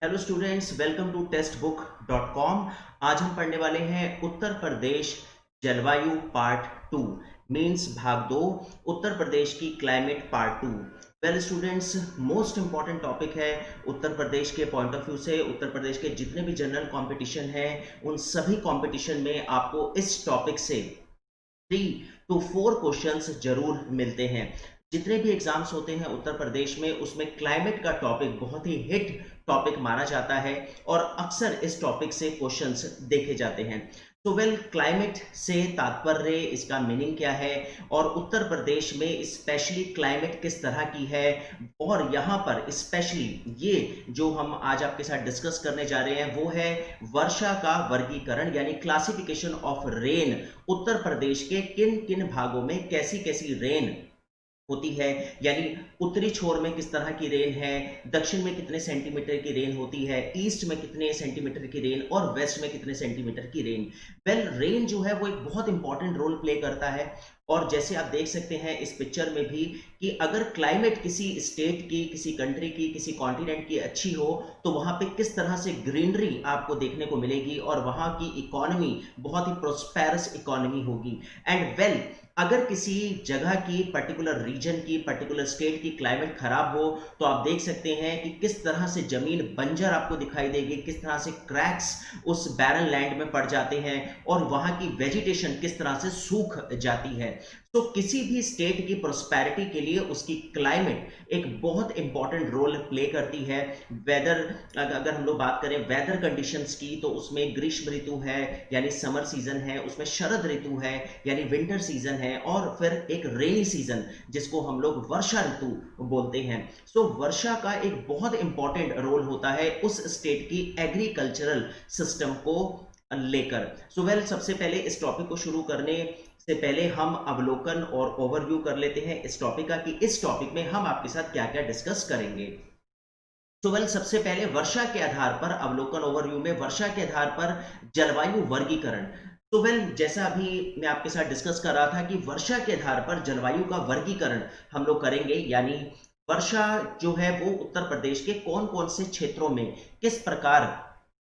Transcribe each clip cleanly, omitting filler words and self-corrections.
Hello students, welcome to टेक्स्टबुक.com। आज हम पढ़ने वाले हैं उत्तर प्रदेश जलवायु पार्ट टू, मीन्स भाग दो, उत्तर प्रदेश की climate part two. Well students, most important topic है उत्तर प्रदेश के पॉइंट ऑफ व्यू से। उत्तर प्रदेश के जितने भी जनरल कंपटीशन हैं उन सभी कंपटीशन में आपको इस टॉपिक से 3 to 4 क्वेश्चंस जरूर मिलते हैं। जितने भी एग्जाम्स होते हैं उत्तर प्रदेश में उसमें क्लाइमेट का टॉपिक बहुत ही हिट टॉपिक माना जाता है और अक्सर इस टॉपिक से क्वेश्चंस देखे जाते हैं। तो वेल, क्लाइमेट से तात्पर्य, इसका मीनिंग क्या है और उत्तर प्रदेश में स्पेशली क्लाइमेट किस तरह की है, और यहाँ पर स्पेशली ये जो हम आज आपके साथ डिस्कस करने जा रहे हैं वो है वर्षा का वर्गीकरण, यानी classification of rain. Uttar Pradesh के किन किन भागों में कैसी कैसी रेन होती है, यानी उत्तरी छोर में किस तरह की रेन है, दक्षिण में कितने सेंटीमीटर की रेन होती है, ईस्ट में कितने सेंटीमीटर की रेन और वेस्ट में कितने सेंटीमीटर की रेन। वेल, रेन जो है वो एक बहुत इंपॉर्टेंट रोल प्ले करता है। और जैसे आप देख सकते हैं इस पिक्चर में भी कि अगर क्लाइमेट किसी स्टेट की, किसी कंट्री की, किसी कॉन्टिनेंट की अच्छी हो तो वहां पे किस तरह से ग्रीनरी आपको देखने को मिलेगी और वहां की इकोनॉमी बहुत ही प्रोस्पेरस इकोनॉमी होगी। एंड वेल, अगर किसी जगह की, पर्टिकुलर रीजन की, पर्टिकुलर स्टेट की क्लाइमेट खराब हो तो आप देख सकते हैं कि किस तरह से जमीन बंजर आपको दिखाई देगी, किस तरह से क्रैक्स उस बैरन लैंड में पड़ जाते हैं और वहां की वेजिटेशन किस तरह से सूख जाती है। तो किसी भी स्टेट की प्रोस्पेरिटी के लिए उसकी क्लाइमेट एक बहुत इंपॉर्टेंट रोल प्ले करती है। वेदर, अगर हम लोग बात करें वेदर कंडीशंस की, तो उसमें ग्रीष्म ऋतु है यानी समर सीजन है, उसमें शरद ऋतु है यानी विंटर सीजन है, और फिर एक रेनी सीजन जिसको हम लोग वर्षा ऋतु बोलते हैं। सो वर्षा का एक बहुत इंपॉर्टेंट रोल होता है उस स्टेट की एग्रीकल्चरल सिस्टम को लेकर। सो वेल, सबसे पहले इस टॉपिक को शुरू करने से पहले हम अवलोकन और ओवरव्यू कर लेते हैं इस टॉपिक का, कि इस टॉपिक में हम आपके साथ क्या क्या डिस्कस करेंगे। तो वेल, सबसे पहले वर्षा के आधार पर अवलोकन, ओवरव्यू में वर्षा के आधार पर जलवायु वर्गीकरण। तो वेल, जैसा अभी मैं आपके साथ डिस्कस कर रहा था कि वर्षा के आधार पर जलवायु का वर्गीकरण हम लोग करेंगे, यानी वर्षा जो है वो उत्तर प्रदेश के कौन कौन से क्षेत्रों में किस प्रकार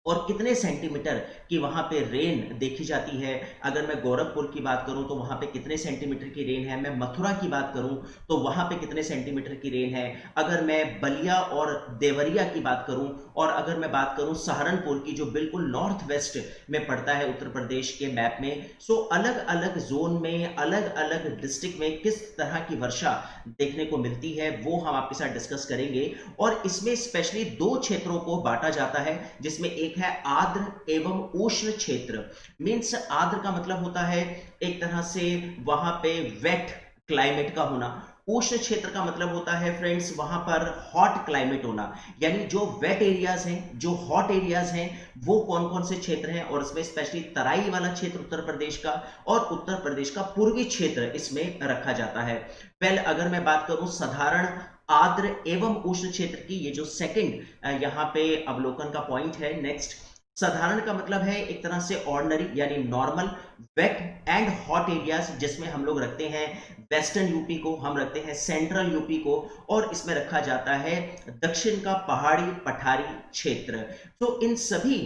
और कितने सेंटीमीटर की वहां पे रेन देखी जाती है। अगर मैं गोरखपुर की बात करूं तो वहां पे कितने सेंटीमीटर की रेन है, मैं मथुरा की बात करूं तो वहां पे कितने सेंटीमीटर की रेन है, अगर मैं बलिया और देवरिया की बात करूं, और अगर मैं बात करूं सहारनपुर की जो बिल्कुल नॉर्थ वेस्ट में पड़ता है उत्तर प्रदेश के मैप में। सो अलग अलग जोन में, अलग अलग डिस्ट्रिक्ट में किस तरह की वर्षा देखने को मिलती है वो हम आपके साथ डिस्कस करेंगे। और इसमें स्पेशली 2 क्षेत्रों को बांटा जाता है, जिसमें एक है आर्द्र एवं उष्ण क्षेत्र। मींस आर्द्र का मतलब होता है एक तरह से वहां पे वेट क्लाइमेट का होना। उष्ण क्षेत्र का मतलब होता है फ्रेंड्स वहां पर हॉट क्लाइमेट होना। यानी जो वेट एरियाज हैं, जो हॉट एरियाज हैं, वो कौन कौन से क्षेत्र हैं, और इसमें स्पेशली तराई वाला क्षेत्र उत्तर प्रदेश का और उत्तर प्रदेश का पूर्वी क्षेत्र इसमें रखा जाता है। वेल, अगर मैं बात करूं साधारण, आर्द्र एवं उष्ण क्षेत्र की, ये जो सेकंड यहाँ पे अवलोकन का पॉइंट है। नेक्स्ट, साधारण का मतलब है एक तरह से ऑर्डिनरी यानी normal, wet and hot areas, जिसमें हम लोग रखते हैं वेस्टर्न यूपी को, हम रखते हैं सेंट्रल यूपी को, और इसमें रखा जाता है दक्षिण का पहाड़ी पठारी क्षेत्र। तो इन सभी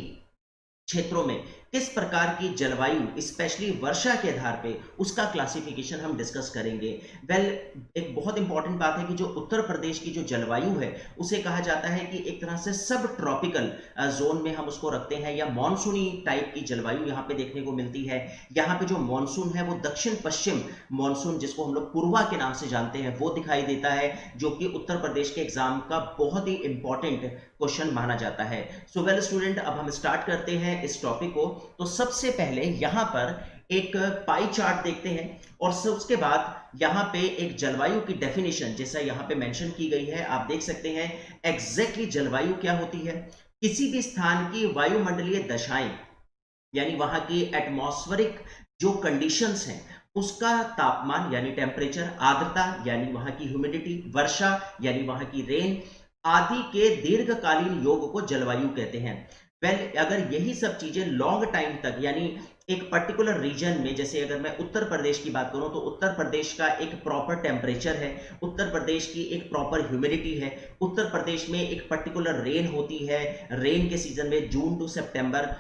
क्षेत्रों में किस प्रकार की जलवायु, स्पेशली वर्षा के आधार पे, उसका क्लासिफिकेशन हम डिस्कस करेंगे। वेल, एक बहुत इंपॉर्टेंट बात है कि जो उत्तर प्रदेश की जो जलवायु है उसे कहा जाता है कि एक तरह से सब ट्रॉपिकल जोन में हम उसको रखते हैं, या मानसूनी टाइप की जलवायु यहाँ पे देखने को मिलती है। यहाँ पे जो मानसून है वो दक्षिण पश्चिम मानसून, जिसको हम लोग पूर्वा के नाम से जानते हैं, वो दिखाई देता है, जो कि उत्तर प्रदेश के एग्जाम का बहुत ही इंपॉर्टेंट क्वेश्चन माना जाता है। सो वेल स्टूडेंट, अब हम स्टार्ट करते हैं इस टॉपिक को। तो सबसे पहले यहां पर एक पाई चार्ट देखते हैं, और उसके बाद यहां पे एक जलवायु की डेफिनेशन जैसा यहां पे मेंशन की गई है, आप देख सकते हैं एग्जैक्टली जलवायु क्या होती है। किसी भी स्थान की वायुमंडलीय दशाएं, यानी वहां की एटमॉस्फेरिक जो कंडीशंस हैं, उसका तापमान यानी टेम्परेचर, आर्द्रता यानी वहां की ह्यूमिडिटी, वर्षा यानी वहां की रेन आदि के दीर्घकालीन योग को जलवायु कहते हैं। वेल, अगर यही सब चीजें लॉन्ग टाइम तक, यानी एक पर्टिकुलर रीजन में, जैसे अगर मैं उत्तर प्रदेश की बात करूं तो उत्तर प्रदेश का एक प्रॉपर टेम्परेचर है, उत्तर प्रदेश की एक प्रॉपर ह्यूमिडिटी है, उत्तर प्रदेश में एक पर्टिकुलर रेन होती है, रेन के सीजन में जून टू सितंबर,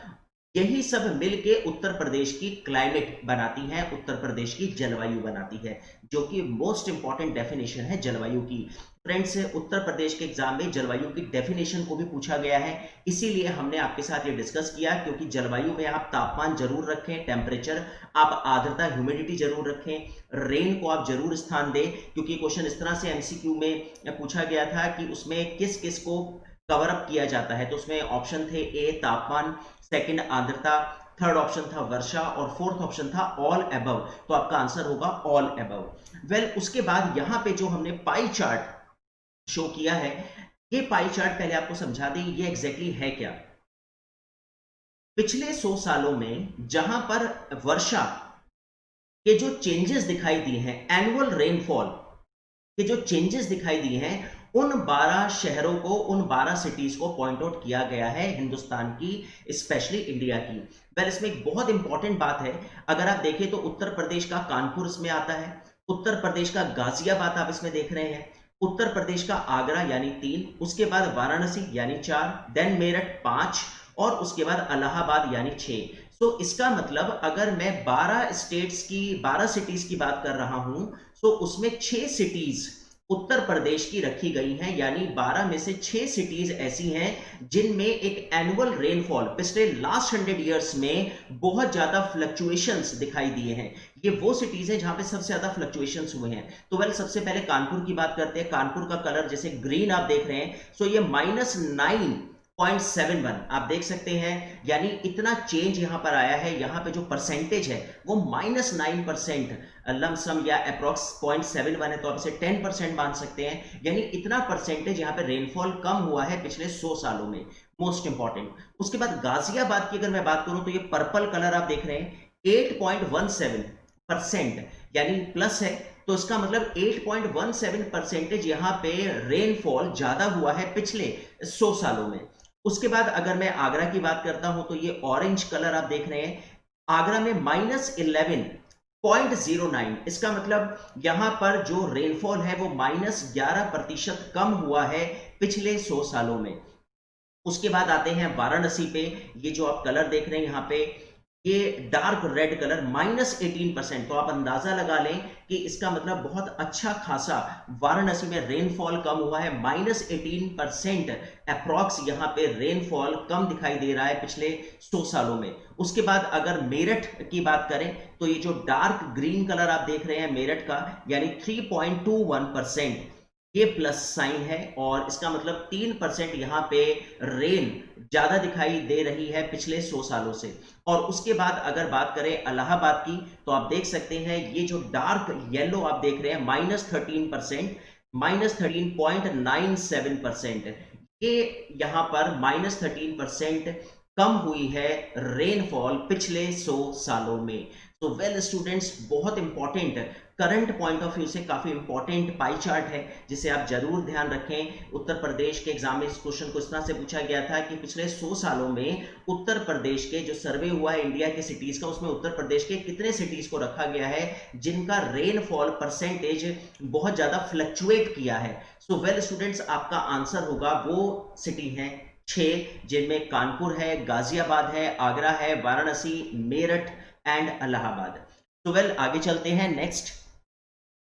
यही सब मिलके उत्तर प्रदेश की क्लाइमेट बनाती है, उत्तर प्रदेश की जलवायु बनाती है, जो कि मोस्ट इंपॉर्टेंट डेफिनेशन है जलवायु की। फ्रेंड्स, उत्तर प्रदेश के एग्जाम में जलवायु की डेफिनेशन को भी पूछा गया है, इसीलिए हमने आपके साथ ये डिस्कस किया, क्योंकि जलवायु में आप तापमान जरूर रखें, टेम्परेचर, आप आर्द्रता ह्यूमिडिटी जरूर रखें, रेन को आप जरूर स्थान दें, क्योंकि क्वेश्चन इस तरह से एमसीक्यू में पूछा गया था कि उसमें किस किस को कवर अप किया जाता है। तो उसमें ऑप्शन थे ए तापमान, सेकंड आर्द्रता, थर्ड ऑप्शन था वर्षा और फोर्थ ऑप्शन था ऑल अबव। तो आपका आंसर होगा ऑल अबव। वेल, उसके बाद यहां पे जो हमने पाई चार्ट शो किया है, ये पाई चार्ट पहले आपको समझा दें ये एग्जैक्टली है क्या। पिछले 100 सालों में जहां पर वर्षा के जो चेंजेस दिखाई दिए हैं, एनुअल रेनफॉल के जो चेंजेस दिखाई दिए हैं, उन 12 शहरों को, उन 12 सिटीज को पॉइंट आउट किया गया है हिंदुस्तान की, स्पेशली इंडिया की। वेल, इसमें एक बहुत इंपॉर्टेंट बात है, अगर आप देखें तो उत्तर प्रदेश का कानपुर इसमें आता है, उत्तर प्रदेश का गाजियाबाद आप इसमें देख रहे हैं, उत्तर प्रदेश का आगरा यानी 3, उसके बाद वाराणसी यानी 4, देन मेरठ 5 और उसके बाद इलाहाबाद यानी 6। तो इसका मतलब अगर मैं 12 स्टेट्स की, 12 सिटीज की बात कर रहा हूं, तो उसमें 6 सिटीज उत्तर प्रदेश की रखी गई हैं, यानी 12 में से 6 सिटीज ऐसी हैं जिनमें एक एनुअल रेनफॉल पिछले लास्ट 100 ईयर्स में बहुत ज्यादा फ्लक्चुएशंस दिखाई दिए हैं। ये वो सिटीज हैं जहां पे सबसे ज्यादा फ्लक्चुएशंस हुए हैं। तो वेल, सबसे पहले कानपुर की बात करते हैं। कानपुर का कलर जैसे ग्रीन आप देख रहे हैं, सो ये -9.71 आप देख सकते हैं, यानी इतना चेंज यहां पर आया है। यहां पे जो परसेंटेज है वो -9% लमसम या अप्रॉक्स 0.71 है, तो आप इसे 10% मान सकते हैं, यानी इतना परसेंटेज यहां पे रेनफॉल कम हुआ है पिछले 100 सालों में। Most important. उसके बाद गाजियाबाद की अगर मैं बात करूं तो ये पर्पल कलर आप देख रहे हैं, 8.17% यानी प्लस है, तो इसका मतलब 8.17% यहां पे रेनफॉल ज्यादा हुआ है पिछले 100 सालों में। उसके बाद अगर मैं आगरा की बात करता हूं तो ये ऑरेंज कलर आप देख रहे हैं, आगरा में -11.09, इसका मतलब यहां पर जो रेनफॉल है वो -11% कम हुआ है पिछले 100 सालों में। उसके बाद आते हैं वाराणसी पे, ये जो आप कलर देख रहे हैं यहां पे, ये डार्क रेड कलर -18%, तो आप अंदाजा लगा लें कि इसका मतलब बहुत अच्छा खासा वाराणसी में रेनफॉल कम हुआ है, -18% अप्रॉक्स यहां पे रेनफॉल कम दिखाई दे रहा है पिछले 100 सालों में। उसके बाद अगर मेरठ की बात करें तो ये जो डार्क ग्रीन कलर आप देख रहे हैं मेरठ का, यानी 3.21%, ये प्लस साइन है, और इसका मतलब 3% यहां पे रेन ज्यादा दिखाई दे रही है पिछले 100 सालों से। और उसके बाद अगर बात करें इलाहाबाद की, तो आप देख सकते हैं ये जो डार्क येलो आप देख रहे हैं -13%, -13.97%, ये यहां पर -13% कम हुई है रेनफॉल पिछले 100 सालों में। तो वेल स्टूडेंट्स, बहुत important current point of view से काफी इंपॉर्टेंट पाई चार्ट है, जिसे आप जरूर ध्यान रखें। उत्तर प्रदेश के एग्जाम में इस क्वेश्चन को इस तरह से पूछा गया था कि पिछले 100 सालों में उत्तर प्रदेश के जो सर्वे हुआ है इंडिया के सिटीज का, उसमें उत्तर प्रदेश के कितने सिटीज को रखा गया है जिनका रेनफॉल परसेंटेज बहुत ज्यादा फ्लक्चुएट किया है। सो वेल स्टूडेंट्स, आपका आंसर होगा वो सिटी है 6, जिनमें कानपुर है, गाजियाबाद है, आगरा है, वाराणसी, मेरठ एंड इलाहाबाद। तो वेल, आगे चलते हैं नेक्स्ट,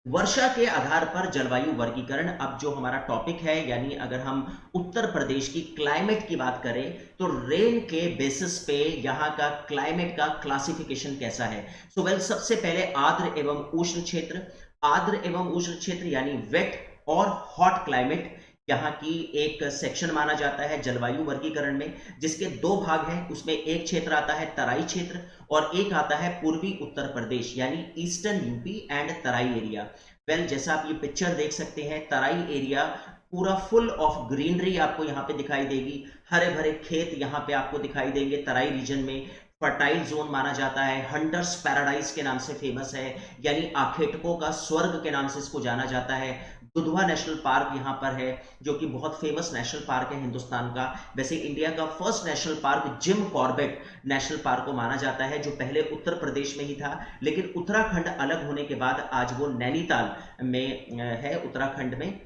वर्षा के आधार पर जलवायु वर्गीकरण। अब जो हमारा टॉपिक है, यानी अगर हम उत्तर प्रदेश की क्लाइमेट की बात करें तो रेन के बेसिस पे यहाँ का क्लाइमेट का क्लासिफिकेशन कैसा है। सो वेल, सबसे पहले आर्द्र एवं उष्ण क्षेत्र। आर्द्र एवं उष्ण क्षेत्र यानी वेट और हॉट क्लाइमेट यहाँ की एक सेक्शन माना जाता है जलवायु वर्गीकरण में, जिसके 2 भाग हैं। उसमें एक क्षेत्र आता है तराई क्षेत्र और एक आता है पूर्वी उत्तर प्रदेश यानी eastern UP and Terai area. Well, जैसा आप ये पिक्चर देख सकते हैं, तराई एरिया पूरा फुल ऑफ ग्रीनरी आपको यहाँ पे दिखाई देगी, हरे भरे खेत यहाँ पे आपको दिखाई देंगे। तराई रीजन में फर्टाइल जोन माना जाता है, हंटर्स पैराडाइज के नाम से फेमस है, यानी आखेटकों का स्वर्ग के नाम से इसको जाना जाता है। दुधवा नेशनल पार्क यहाँ पर है, जो कि बहुत फेमस नेशनल पार्क है हिंदुस्तान का। वैसे इंडिया का first national park Jim Corbett national park को माना जाता है, जो पहले उत्तर प्रदेश में ही था, लेकिन उत्तराखंड अलग होने के बाद आज वो नैनीताल में है, उत्तराखंड में।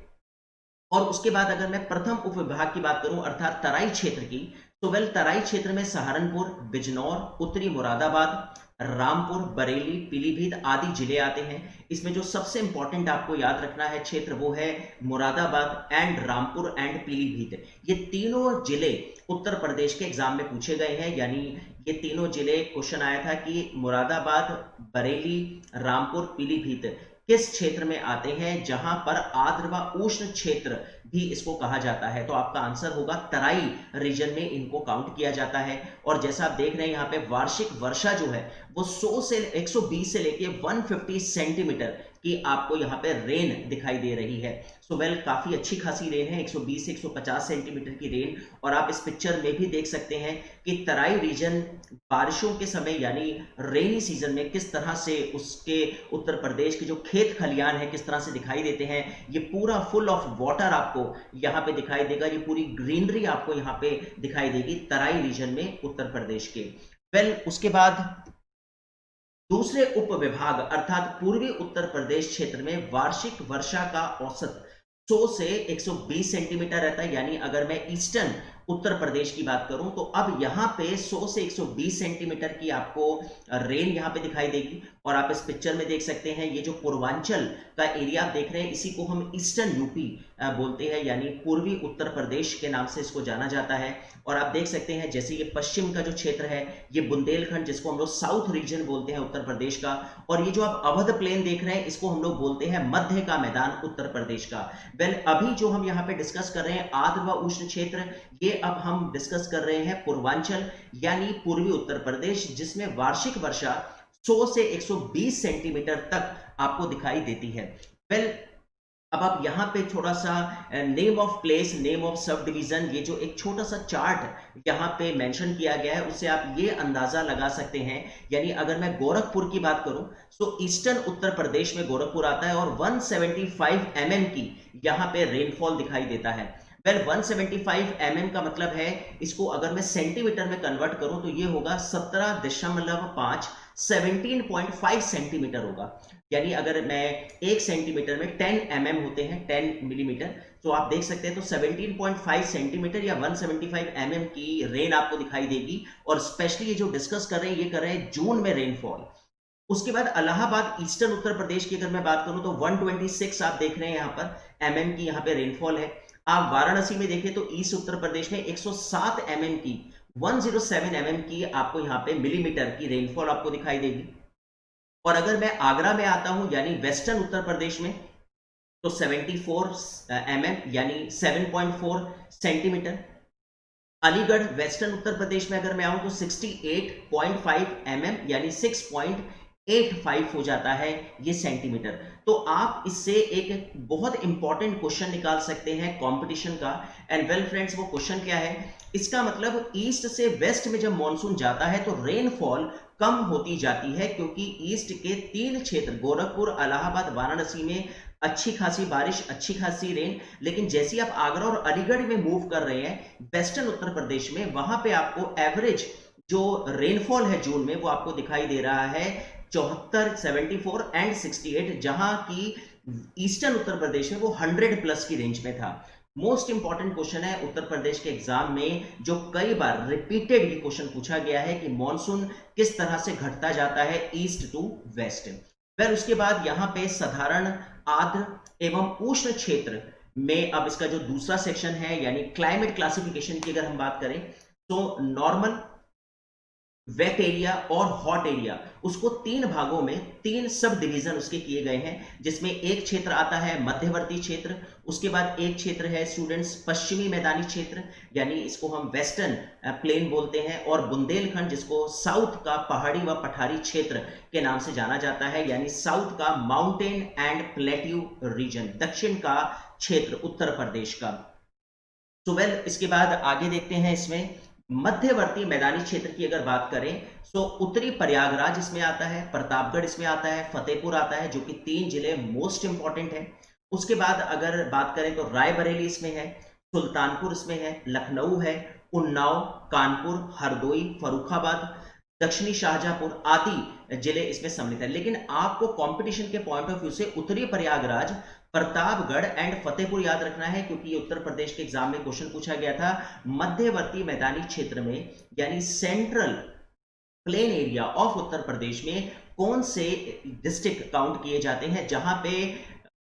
और उसके बाद अगर मैं प्रथम उप विभाग की बात करूं अर्थात तराई क्षेत्र की, तो वेल तराई क्षेत्र में सहारनपुर, बिजनौर, उत्तरी मुरादाबाद, रामपुर, बरेली, पीलीभीत आदि जिले आते हैं। इसमें जो सबसे इंपॉर्टेंट आपको याद रखना है क्षेत्र, वो है मुरादाबाद एंड रामपुर एंड पीलीभीत। ये तीनों जिले उत्तर प्रदेश के एग्जाम में पूछे गए हैं, यानी ये तीनों जिले क्वेश्चन आया था कि मुरादाबाद, बरेली, रामपुर, पीलीभीत किस क्षेत्र में आते हैं, जहां पर आर्द्र व उष्ण क्षेत्र भी इसको कहा जाता है। तो आपका आंसर होगा तराई रीजन में इनको काउंट किया जाता है। और जैसा आप देख रहे हैं यहाँ पे वार्षिक वर्षा जो है वो 100 से 120 से लेके 150 सेंटीमीटर की आपको यहाँ पे रेन दिखाई दे रही है। सो वेल काफी अच्छी खासी रेन है, 120 से 150 सेंटीमीटर की रेन। और आप इस पिक्चर में भी देख सकते हैं कि तराई रीजन बारिशों के समय यानी रेनी सीजन में किस तरह से उसके उत्तर प्रदेश के जो खेत खलियान है किस तरह से दिखाई देते हैं। ये पूरा फुल ऑफ वाटर आपको यहाँ पे दिखाई देगा, ये पूरी ग्रीनरी आपको यहाँ पे दिखाई देगी तराई रीजन में उत्तर प्रदेश के। वेल उसके बाद दूसरे उप विभाग अर्थात पूर्वी उत्तर प्रदेश क्षेत्र में वार्षिक वर्षा का औसत 100 से 120 सेंटीमीटर रहता है। यानी अगर मैं ईस्टर्न उत्तर प्रदेश की बात करूं तो अब यहां पे 100 से 120 सेंटीमीटर की आपको रेन यहां पे दिखाई देगी। और आप इस पिक्चर में देख सकते हैं ये जो पूर्वांचल का एरिया आप देख रहे हैं इसी को हम ईस्टर्न यूपी बोलते हैं, यानी पूर्वी उत्तर प्रदेश के नाम से इसको जाना जाता है। और आप देख सकते हैं जैसे ये पश्चिम का जो क्षेत्र है ये बुंदेलखंड, जिसको हम लोग साउथ रीजन बोलते हैं उत्तर प्रदेश का। और ये जो आप अवध प्लेन देख रहे हैं इसको हम लोग बोलते हैं मध्य का मैदान उत्तर प्रदेश का। वेल अभी जो हम यहाँ पे डिस्कस कर रहे हैं आर्द्र व उष्ण क्षेत्र, ये अब हम डिस्कस कर रहे हैं पूर्वांचल यानी पूर्वी उत्तर प्रदेश, जिसमें वार्षिक वर्षा 100 से 120 सेंटीमीटर तक आपको दिखाई देती है। वेल अब आप यहाँ पे थोड़ा सा name of place, name of sub division, ये जो एक छोटा सा चार्ट यहाँ पे मेंशन किया गया है उससे आप ये अंदाजा लगा सकते हैं। यानी अगर मैं गोरखपुर की बात करूं तो ईस्टर्न उत्तर प्रदेश में गोरखपुर आता है और 175 mm की यहाँ पे रेनफॉल दिखाई देता है। वेल 175 mm का मतलब है, इसको अगर मैं सेंटीमीटर में कन्वर्ट करूं तो ये होगा 17.5 17.5 सेंटीमीटर होगा। यानी अगर मैं 1 सेंटीमीटर में 10 mm होते हैं 10 मिलीमीटर, तो आप देख सकते हैं तो 17.5 सेंटीमीटर या 175 mm की रेन आपको दिखाई देगी। और स्पेशली ये जो डिस्कस कर रहे हैं ये कर रहे हैं जून में रेनफॉल। उसके बाद इलाहाबाद ईस्टर्न उत्तर प्रदेश की अगर मैं बात करूं तो 126 आप देख रहे हैं यहाँ पर mm की यहाँ पे रेनफॉल है। आप वाराणसी में देखें तो ईस्ट उत्तर प्रदेश में 107 mm की 107 mm की आपको यहाँ पे मिलीमीटर की रेनफॉल आपको दिखाई देगी। और अगर मैं आगरा में आता हूं यानी वेस्टर्न उत्तर प्रदेश में तो 74 mm यानी 7.4 सेंटीमीटर। अलीगढ़ वेस्टर्न उत्तर प्रदेश में अगर मैं आऊं तो 68.5 mm यानी 6.85 हो जाता है ये सेंटीमीटर। तो आप इससे एक बहुत इंपॉर्टेंट क्वेश्चन निकाल सकते हैं कंपटीशन का। एंड वेल फ्रेंड्स, वो क्वेश्चन क्या है, इसका मतलब ईस्ट से वेस्ट में जब मॉनसून जाता है तो रेनफॉल कम होती जाती है, क्योंकि ईस्ट के 3 क्षेत्र गोरखपुर, इलाहाबाद, वाराणसी में अच्छी खासी बारिश, अच्छी खासी रेन। लेकिन जैसे आप आगरा और अलीगढ़ में मूव कर रहे हैं वेस्टर्न उत्तर प्रदेश में, वहां पे आपको एवरेज जो रेनफॉल है जून में वो आपको दिखाई दे रहा है 74, 74 एंड 68, जहां की ईस्टर्न उत्तर प्रदेश में वो 100 प्लस की रेंज में था। मोस्ट इंपॉर्टेंट क्वेश्चन है उत्तर प्रदेश के एग्जाम में, जो कई बार रिपीटेड ये क्वेश्चन पूछा गया है कि मॉनसून किस तरह से घटता जाता है ईस्ट टू वेस्ट। फिर उसके बाद यहाँ पे साधारण, आर्द्र एवं उष्ण क्षेत्र में अब इसका जो दूसरा सेक्शन है यानी क्लाइमेट क्लासिफिकेशन की अगर हम बात करें तो नॉर्मल, वेट एरिया और हॉट एरिया, उसको 3 भागों में 3 सब डिवीजन उसके किए गए हैं, जिसमें एक क्षेत्र आता है मध्यवर्ती क्षेत्र, उसके बाद एक क्षेत्र है स्टूडेंट्स पश्चिमी मैदानी क्षेत्र यानी इसको हम वेस्टर्न प्लेन बोलते हैं, और बुंदेलखंड जिसको साउथ का पहाड़ी व पठारी क्षेत्र के नाम से जाना जाता है, यानी साउथ का माउंटेन एंड प्लेट्यू रीजन, दक्षिण का क्षेत्र उत्तर प्रदेश का। तो वेल इसके बाद आगे देखते हैं, इसमें मध्यवर्ती मैदानी क्षेत्र की अगर बात करें तो उत्तरी प्रयागराज इसमें आता है, प्रतापगढ़ इसमें आता है, फतेहपुर आता है, जो कि 3 जिले मोस्ट इंपॉर्टेंट है। उसके बाद अगर बात करें तो रायबरेली इसमें है, सुल्तानपुर इसमें है, लखनऊ है, उन्नाव, कानपुर, हरदोई, फर्रुखाबाद, दक्षिणी शाहजहांपुर आदि जिले इसमें सम्मिलित है। लेकिन आपको कंपटीशन के पॉइंट ऑफ व्यू से उत्तरी प्रयागराज, प्रतापगढ़ एंड फतेहपुर याद रखना है, क्योंकि ये उत्तर प्रदेश के एग्जाम में क्वेश्चन पूछा गया था। मध्यवर्ती मैदानी क्षेत्र में यानी central plain area of Uttar Pradesh में कौन से डिस्ट्रिक्ट काउंट किए जाते हैं जहां पे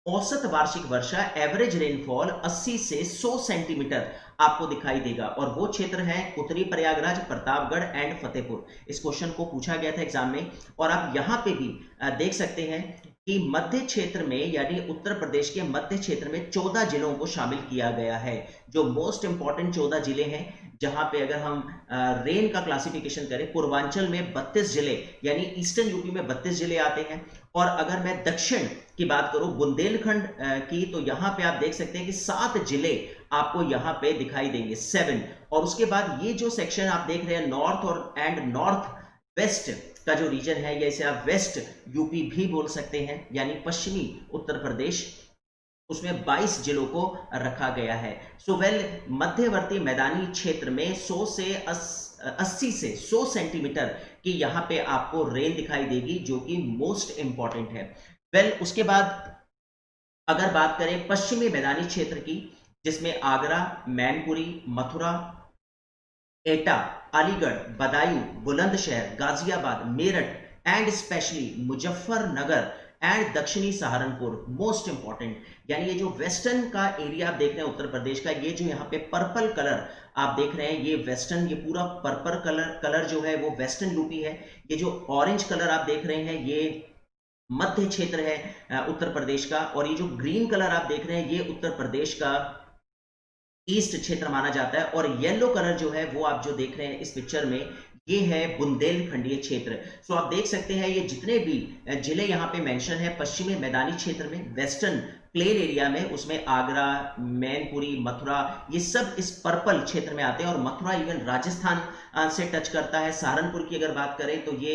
औसत वार्षिक वर्षा एवरेज रेनफॉल 80 से 100 सेंटीमीटर आपको दिखाई देगा, और वो क्षेत्र है उत्तरी प्रयागराज, प्रतापगढ़ एंड फतेहपुर। इस क्वेश्चन को पूछा गया था एग्जाम में। और आप यहां पे भी देख सकते हैं कि मध्य क्षेत्र में यानी उत्तर प्रदेश के मध्य क्षेत्र में 14 जिलों को शामिल किया गया है, जो मोस्ट इंपॉर्टेंट 14 जिले हैं, जहां पे अगर हम रेन का क्लासिफिकेशन करें, पूर्वांचल में 32 जिले यानी ईस्टर्न यूपी में 32 जिले आते हैं। और अगर मैं दक्षिण की बात करूं, बुंदेलखंड की, तो यहां पे आप देख सकते हैं कि 7 जिले आपको यहां पे दिखाई देंगे, 7। और उसके बाद ये जो सेक्शन आप देख रहे हैं नॉर्थ और नॉर्थ वेस्ट का जो रीजन है, या इसे आप वेस्ट यूपी भी बोल सकते हैं, यानी पश्चिमी उत्तर प्रदेश, उसमें 22 जिलों को रखा गया है। सो मध्यवर्ती मैदानी क्षेत्र में 80 से 100 सेंटीमीटर की यहां पे आपको रेन दिखाई देगी, जो कि मोस्ट इंपॉर्टेंट है। उसके बाद अगर बात करें पश्चिमी मैदानी क्षेत्र की, जिसमें Agra, Mainpuri, Mathura, Etah, Aligarh, Budaun, Bulandshahr, Ghaziabad, Meerut and specially Muzaffarnagar and दक्षिणी सहारनपुर मोस्ट इंपॉर्टेंट, यानी ये जो वेस्टर्न का एरिया आप देख रहे हैं उत्तर प्रदेश का, ये जो यहाँ पे पर्पल कलर आप देख रहे हैं, ये वेस्टर्न, ये पूरा पर्पल कलर जो है वो वेस्टर्न यूपी है। ये जो ऑरेंज कलर आप देख रहे हैं ये मध्य क्षेत्र है उत्तर प्रदेश का, और ये जो ग्रीन कलर आप देख रहे हैं ये उत्तर प्रदेश का ईस्ट क्षेत्र माना जाता है। और येलो कलर जो है वो आप जो देख रहे हैं इस पिक्चर में, ये है बुंदेलखंडीय क्षेत्र। सो आप देख सकते हैं ये जितने भी जिले यहाँ पे मेंशन है पश्चिमी मैदानी क्षेत्र में, वेस्टर्न प्लेन एरिया में, उसमें आगरा, मैनपुरी, मथुरा, ये सब इस पर्पल क्षेत्र में आते हैं। और मथुरा इवन राजस्थान से टच करता है। सहारनपुर की अगर बात करें तो ये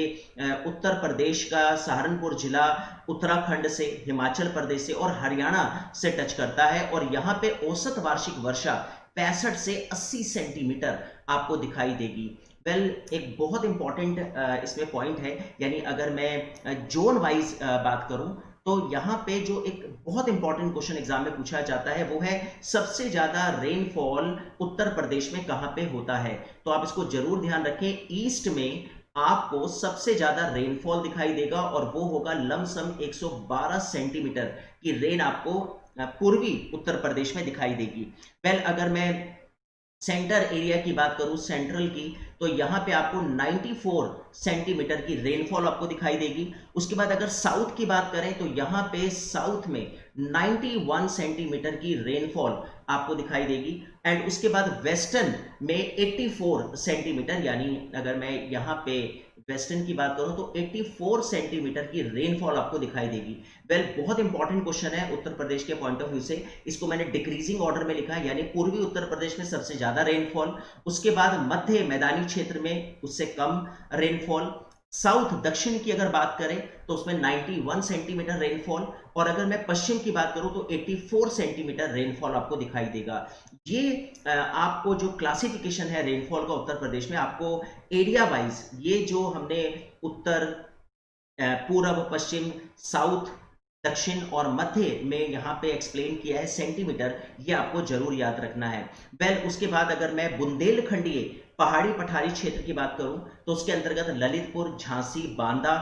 उत्तर प्रदेश का सहारनपुर जिला उत्तराखंड से, हिमाचल प्रदेश से और हरियाणा से टच करता है। और यहाँ पे औसत वार्षिक वर्षा 65 से 80 सेंटीमीटर आपको दिखाई देगी। एक बहुत इंपॉर्टेंट इसमें पॉइंट है, यानी अगर मैं जोन वाइज बात करूं तो यहां पे जो एक बहुत इंपॉर्टेंट क्वेश्चन एग्जाम में पूछा जाता है वो है सबसे ज्यादा रेनफॉल उत्तर प्रदेश में कहां पे होता है। तो आप इसको जरूर ध्यान रखें, ईस्ट में आपको सबसे ज्यादा रेनफॉल दिखाई देगा और वो होगा लमसम 112 सेंटीमीटर की रेन आपको पूर्वी उत्तर प्रदेश में दिखाई देगी। अगर मैं सेंटर एरिया की बात करूं, सेंट्रल की, तो यहां पे आपको 94 सेंटीमीटर की रेनफॉल आपको दिखाई देगी। उसके बाद अगर साउथ की बात करें तो यहां पे साउथ में 91 सेंटीमीटर की रेनफॉल आपको दिखाई देगी। एंड उसके बाद वेस्टर्न में 84 सेंटीमीटर, यानी अगर मैं यहां पे वेस्टर्न की बात करूं तो 84 सेंटीमीटर की रेनफॉल आपको दिखाई देगी। बहुत इंपॉर्टेंट क्वेश्चन है उत्तर प्रदेश के पॉइंट ऑफ व्यू से। इसको मैंने डिक्रीजिंग ऑर्डर में लिखा है, यानी पूर्वी उत्तर प्रदेश में सबसे ज्यादा रेनफॉल, उसके बाद मध्य मैदानी क्षेत्र में उससे कम रेनफॉल, साउथ दक्षिण की अगर बात करें तो उसमें 91 सेंटीमीटर रेनफॉल, और अगर मैं पश्चिम की बात करूं तो 84 सेंटीमीटर रेनफॉल आपको दिखाई देगा। ये आपको जो क्लासिफिकेशन है रेनफॉल का उत्तर प्रदेश में, आपको एरिया वाइज ये जो हमने उत्तर, पूर्व, पश्चिम, साउथ, दक्षिण और मध्य में यहाँ पे एक्सप्लेन किया है सेंटीमीटर, ये आपको जरूर याद रखना है। उसके बाद अगर मैं बुंदेलखंडीय पहाड़ी पठारी क्षेत्र की बात करूं तो उसके अंतर्गत ललितपुर, झांसी, बांदा,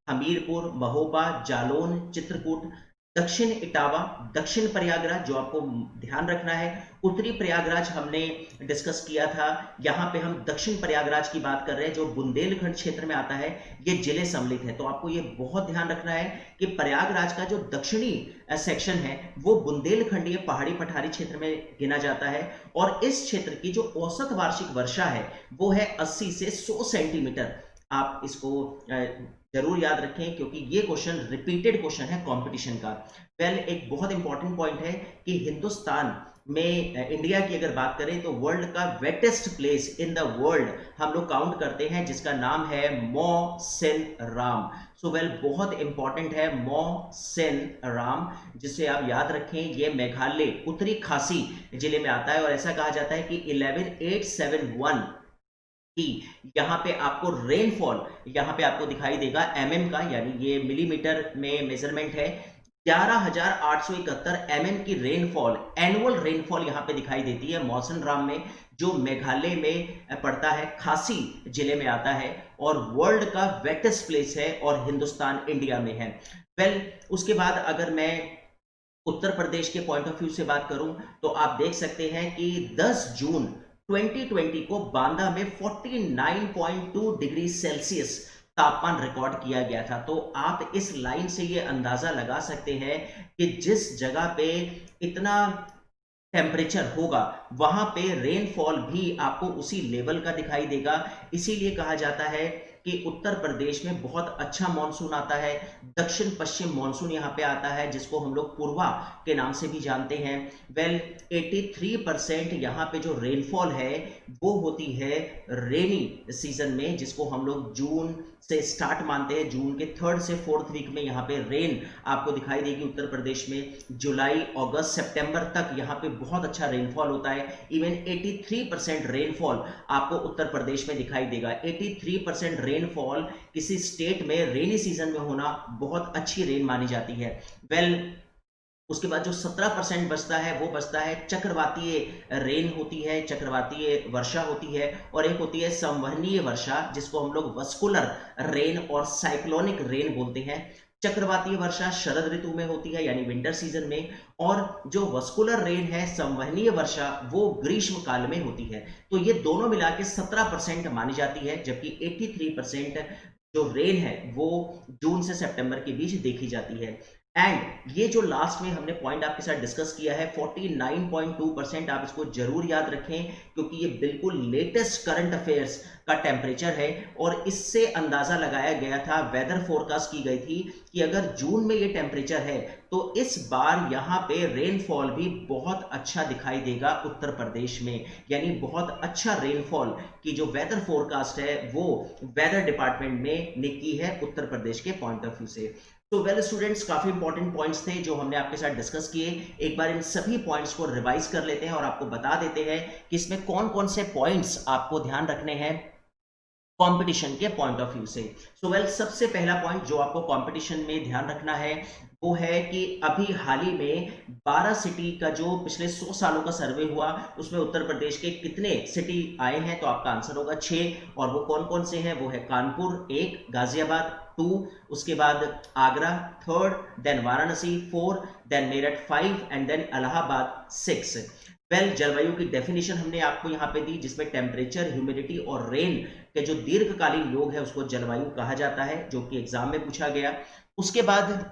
हमीरपुर, महोबा, जालौन, चित्रकूट, दक्षिण इटावा, दक्षिण प्रयागराज जो आपको ध्यान रखना है, उत्तरी प्रयागराज हमने डिस्कस किया था, यहाँ पे हम दक्षिण प्रयागराज की बात कर रहे हैं जो बुंदेलखंड क्षेत्र में आता है, ये जिले सम्मिलित है। तो आपको ये बहुत ध्यान रखना है कि प्रयागराज का जो दक्षिणी सेक्शन है वो बुंदेलखंडीय पहाड़ी पठारी क्षेत्र में गिना जाता है, और इस क्षेत्र की जो औसत वार्षिक वर्षा है वो है 80 से 100 सेंटीमीटर। आप इसको जरूर याद रखें क्योंकि ये क्वेश्चन रिपीटेड क्वेश्चन है कंपटीशन का। एक बहुत इंपॉर्टेंट पॉइंट है कि हिंदुस्तान में इंडिया की अगर बात करें तो वर्ल्ड का wettest place in the world हम लोग काउंट करते हैं जिसका नाम है मौसिन राम। बहुत इंपॉर्टेंट है मौसिन राम, जिसे आप याद रखें। ये मेघालय उत्तरी खासी जिले में आता है और ऐसा कहा जाता है कि 11871 कि यहाँ पे आपको रेनफॉल यहाँ पे आपको दिखाई देगा एमएम का, यानी ये मिलीमीटर में मेजरमेंट है। 11,871 एमएम की रेनफॉल, एनुअल रेनफॉल यहाँ पे दिखाई देती है मौसिन राम में, जो मेघालय में पड़ता है, खासी जिले में आता है और वर्ल्ड का वेटेस्ट प्लेस है और हिंदुस्तान इंडिया में है। उसके बाद अगर मैं उत्तर प्रदेश के पॉइंट ऑफ व्यू से बात करूं तो आप देख सकते हैं कि 10 जून 2020 को बांदा में 49.2 डिग्री सेल्सियस तापमान रिकॉर्ड किया गया था। तो आप इस लाइन से ये अंदाजा लगा सकते हैं कि जिस जगह पे इतना टेम्परेचर होगा वहां पे रेनफॉल भी आपको उसी लेवल का दिखाई देगा। इसीलिए कहा जाता है कि उत्तर प्रदेश में बहुत अच्छा मॉनसून आता है। दक्षिण पश्चिम मॉनसून यहाँ पे आता है जिसको हम लोग पूर्वा के नाम से भी जानते हैं। 83% यहाँ पे जो रेनफॉल है वो होती है रेनी सीजन में, जिसको हम लोग जून से स्टार्ट मानते हैं। जून के 3rd से 4th वीक में यहाँ पे रेन आपको दिखाई देगी उत्तर प्रदेश में। जुलाई, अगस्त, सितंबर तक यहाँ पे बहुत अच्छा रेनफॉल होता है। इवन 83% रेनफॉल आपको उत्तर प्रदेश में दिखाई देगा। 83% रेनफॉल किसी स्टेट में रेनी सीजन में होना बहुत अच्छी रेन मानी जाती है। उसके बाद जो 17% बचता है वो बचता है चक्रवातीय रेन होती है, चक्रवातीय वर्षा होती है, और एक होती है संवहनीय वर्षा जिसको हम लोग वस्कुलर रेन और साइक्लोनिक रेन बोलते हैं। चक्रवातीय वर्षा शरद ऋतु में होती है यानी विंटर सीजन में, और जो वस्कुलर रेन है, संवहनीय वर्षा, वो ग्रीष्म काल में होती है। तो ये दोनों मिला के 17% मानी जाती है, जबकि 83% जो रेन है वो जून से सितंबर के बीच देखी जाती है। एंड ये जो लास्ट में हमने पॉइंट आपके साथ डिस्कस किया है 49.2%, आप इसको जरूर याद रखें क्योंकि ये बिल्कुल लेटेस्ट करंट अफेयर्स का टेम्परेचर है और इससे अंदाजा लगाया गया था, वेदर फोरकास्ट की गई थी कि अगर जून में ये टेम्परेचर है तो इस बार यहाँ पे रेनफॉल भी बहुत अच्छा दिखाई देगा उत्तर प्रदेश में। यानी बहुत अच्छा रेनफॉल की जो वेदर फोरकास्ट है वो वेदर डिपार्टमेंट ने की है उत्तर प्रदेश के पॉइंट ऑफ व्यू से। तो स्टूडेंट्स, काफी इंपॉर्टेंट पॉइंट्स थे जो हमने आपके साथ डिस्कस किए। एक बार इन सभी पॉइंट्स को रिवाइज कर लेते हैं और आपको बता देते हैं कि इसमें कौन कौन से पॉइंट्स आपको ध्यान रखने हैं कंपटीशन के पॉइंट ऑफ व्यू से। सबसे पहला पॉइंट जो आपको कंपटीशन में ध्यान रखना है वो है कि अभी हाल ही में 12 सिटी का जो पिछले 100 सालों का सर्वे हुआ उसमें उत्तर प्रदेश के कितने सिटी आए हैं, तो आपका आंसर होगा 6। और वो कौन कौन से हैं, वो है कानपुर 1, गाजियाबाद 2, उसके बाद Agra 3rd, then Varanasi 4, then Meerut 5 and then Allahabad 6। जलवायु की डेफिनेशन हमने आपको यहाँ पे दी जिसमें टेम्परेचर, ह्यूमिडिटी और रेन के जो दीर्घकालीन योग है उसको जलवायु कहा जाता है, जो कि एग्जाम में पूछा गया। उसके बाद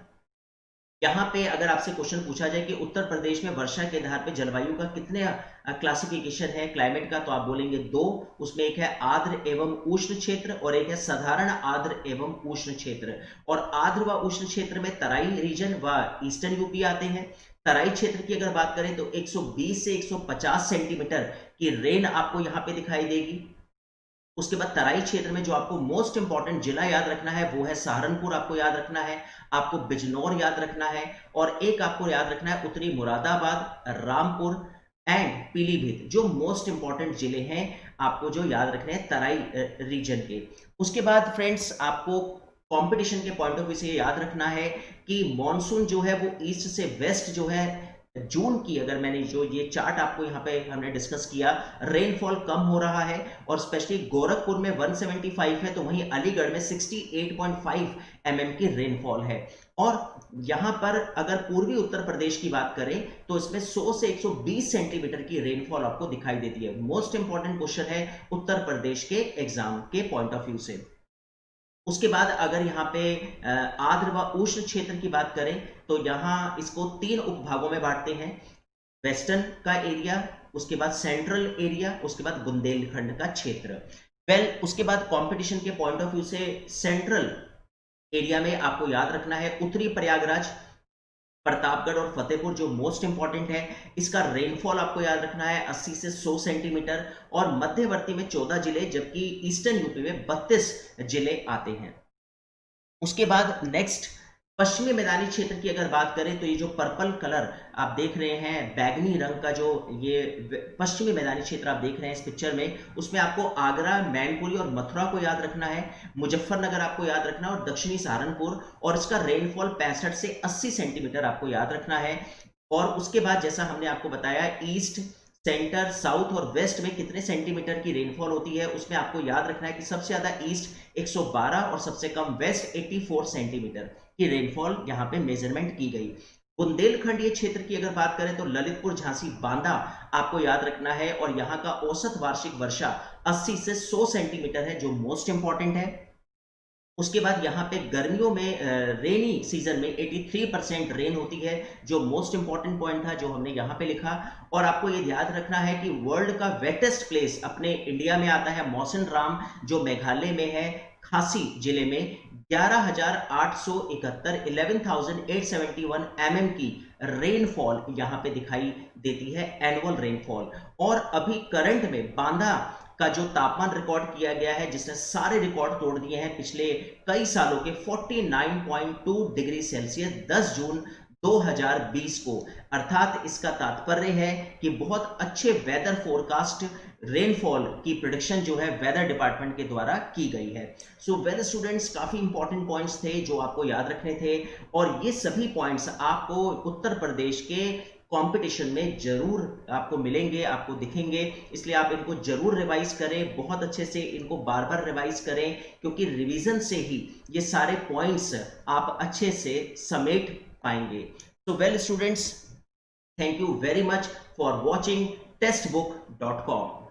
यहाँ पे अगर आपसे क्वेश्चन पूछा जाए कि उत्तर प्रदेश में वर्षा के आधार पे जलवायु का कितने क्लासिफिकेशन है क्लाइमेट का, तो आप बोलेंगे 2। उसमें एक है आर्द्र एवं उष्ण क्षेत्र और एक है साधारण आर्द्र एवं उष्ण क्षेत्र। और आर्द्र व उष्ण क्षेत्र में तराई रीजन व ईस्टर्न यूपी आते हैं। तराई क्षेत्र की अगर बात करें तो 120 से 150 सेंटीमीटर की रेन आपको यहाँ पे दिखाई देगी। उसके बाद तराई क्षेत्र में जो आपको मोस्ट इंपॉर्टेंट जिला याद रखना है वो है सहारनपुर, आपको याद रखना है, आपको बिजनौर याद रखना है, और एक आपको याद रखना है उत्तरी मुरादाबाद, रामपुर एंड पीलीभीत, जो मोस्ट इंपॉर्टेंट जिले हैं आपको जो याद रखने हैं तराई रीजन के। उसके बाद फ्रेंड्स आपको कंपटीशन के पॉइंट ऑफ व्यू से याद रखना है कि मॉनसून जो है वो ईस्ट से वेस्ट जो है जून की, अगर मैंने जो ये चार्ट आपको यहाँ पे हमने डिस्कस किया, रेनफॉल कम हो रहा है और स्पेशली गोरखपुर में 175 है तो वहीं अलीगढ़ में 68.5 mm की रेनफॉल है। और यहाँ पर अगर पूर्वी उत्तर प्रदेश की बात करें तो इसमें 100 से 120 सेंटीमीटर की रेनफॉल आपको दिखाई देती है। मोस्ट इंपॉर्टेंट क्वेश्चन है उत्तर प्रदेश के एग्जाम के पॉइंट ऑफ व्यू से। उसके बाद अगर यहाँ पे आर्द्र व उष्ण क्षेत्र की बात करें तो यहाँ इसको 3 उपभागों में बांटते हैं, वेस्टर्न का एरिया, उसके बाद सेंट्रल एरिया, उसके बाद बुंदेलखंड का क्षेत्र। उसके बाद कंपटीशन के पॉइंट ऑफ व्यू से सेंट्रल एरिया में आपको याद रखना है उत्तरी प्रयागराज, प्रतापगढ़ और फतेहपुर जो मोस्ट इंपॉर्टेंट है। इसका रेनफॉल आपको याद रखना है 80 से 100 सेंटीमीटर, और मध्यवर्ती में 14 जिले, जबकि ईस्टर्न यूपी में 32 जिले आते हैं। उसके बाद नेक्स्ट पश्चिमी मैदानी क्षेत्र की अगर बात करें तो ये जो पर्पल कलर आप देख रहे हैं, बैगनी रंग का जो ये पश्चिमी मैदानी क्षेत्र आप देख रहे हैं इस पिक्चर में, उसमें आपको आगरा, मैनपुरी और मथुरा को याद रखना है, मुजफ्फरनगर आपको याद रखना है और दक्षिणी सहारनपुर, और इसका रेनफॉल 65 से 80 सेंटीमीटर आपको याद रखना है। और उसके बाद जैसा हमने आपको बताया ईस्ट, सेंटर, साउथ और वेस्ट में कितने सेंटीमीटर की रेनफॉल होती है, उसमें आपको याद रखना है कि सबसे ज्यादा ईस्ट 112 और सबसे कम वेस्ट 84 सेंटीमीटर की रेनफॉल यहां पे मेजरमेंट की गई। बुंदेलखंड ये क्षेत्र की अगर बात करें तो ललितपुर, झांसी, बांदा आपको याद रखना है, और यहां का औसत वार्षिक वर्षा 80 से 100 सेंटीमीटर है जो मोस्ट इंपॉर्टेंट है। उसके बाद यहाँ पे गर्मियों में रेनी सीजन में 83% रेन होती है जो मोस्ट इंपॉर्टेंट पॉइंट था जो हमने यहाँ पे लिखा। और आपको ये याद रखना है कि वर्ल्ड का वेटेस्ट प्लेस अपने इंडिया में आता है मौसिन राम, जो मेघालय में है, खासी जिले में 11,871 mm की रेनफॉल यहाँ पे दिखाई देती है, एनुअल रेनफॉल। और अभी करंट में बांदा का जो तापमान रिकॉर्ड किया गया है, जिसने सारे रिकॉर्ड तोड़ दिए हैं पिछले कई सालों के, 49.2 डिग्री सेल्सियस 10 जून 2020 को। अर्थात इसका तात्पर्य है कि बहुत अच्छे वेदर फोरकास्ट, रेनफॉल की प्रेडिक्शन जो है वेदर डिपार्टमेंट के द्वारा की गई है। सो वेल स्टूडेंट्स, काफी इंपॉर्टेंट पॉइंट्स थे जो आपको याद रखने थे, और ये सभी पॉइंट्स आपको उत्तर प्रदेश के कंपटीशन में जरूर आपको मिलेंगे, आपको दिखेंगे, इसलिए आप इनको जरूर रिवाइज करें, बहुत अच्छे से इनको बार बार रिवाइज करें, क्योंकि रिवीजन से ही ये सारे पॉइंट्स आप अच्छे से समेट पाएंगे। तो well students, thank you very much for watching textbook.com।